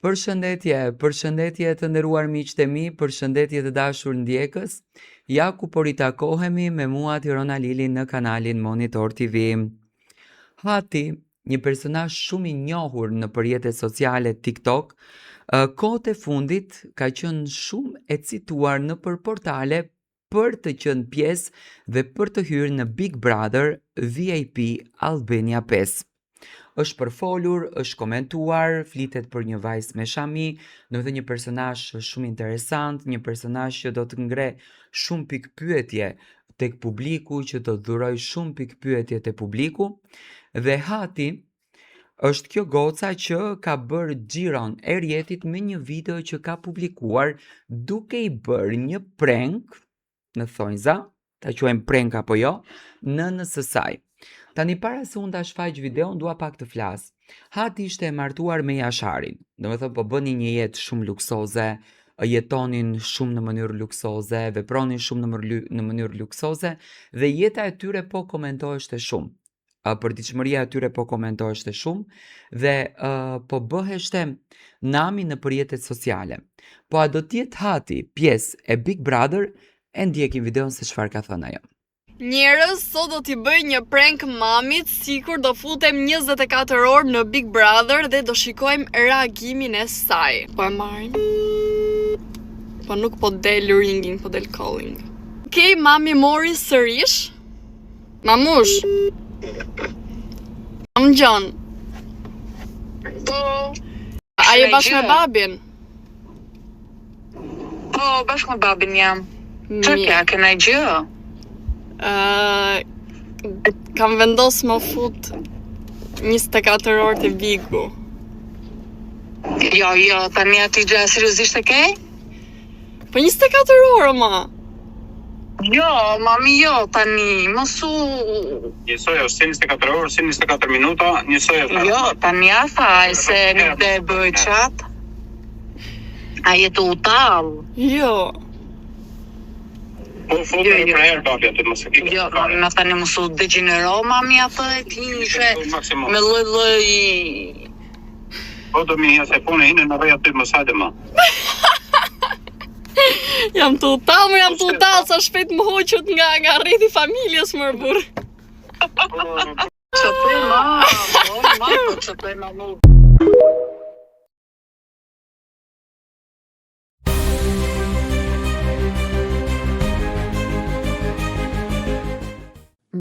Përshëndetje të nderuar miqtë e mi, përshëndetje të dashur ndjekës. Ja ku po ritakohemi me mua Tirona Lili në kanalin Monitor TV. Hati, një personazh shumë i njohur në rrjetet sociale TikTok, kohët e fundit ka qenë shumë e cituar në portale për të qenë pjesë dhe për të hyrë në Big Brother VIP Albania 5. Është përfolur, është komentuar, flitet për një vajzë me shami, një personazh shumë interesant, një personazh që do të ngre shumë pikpyetje tek publiku, që do të dhuroj shumë pikpyetje te publiku, dhe Hati është kjo goca që ka bërë xhiron e rrjetit me një video që ka publikuar duke i bërë një prank, në thonjza, ta quajmë prank apo jo, nënës së saj. Tani para se unë ta shfaq videon, dua pak të flas. Hati ishte e martuar me Jasharin. Domethënë po bënin një jetë shumë luksoze, jetonin shumë në mënyrë luksoze, vepronin shumë në mënyrë luksoze dhe jeta e tyre po komentoheshte shumë. Përditshmëria e tyre po komentoheshte shumë dhe po bëheshte nami në rrjetet sociale. Po a do të jetë Hati pjesë e Big Brother? E ndjekim videon se çfarë ka thënë ajo. Njerëz, sot do t'i bëj një prank mamit, sikur do futem 24 orë në Big Brother dhe do shikojmë reagimin e saj. Po e marrim. Po nuk po del ringing, po del calling. Okej, mami mori sërish. Mamush. Mam Gjon. Po. A je bashkë me babin? Po, bashkë me babin jam. Çka kena gjë? Kam vendos më fut 24 orë të Bigu. Jo, tani aty gjë seriozisht e ke? Po 24 orë, ma. Jo, mami, jo, tani, mosu... Njësoj është 24 orë, 24 minuta, njësoj është... Jo, tani a thaj se nuk dhe bëj qat. A jetu u talë. Jo. Po, foto në prajerë babi atë mëse kike. Jo, në tani mosu degeneroj, mami, atë e kishe me lloj. Po, do mi se pune hinë në rejë aty mësajde ma. Jam të utal, sa shpejt më hoqët nga rriti familjes më burr. Çfarë ma, po çfarë ma.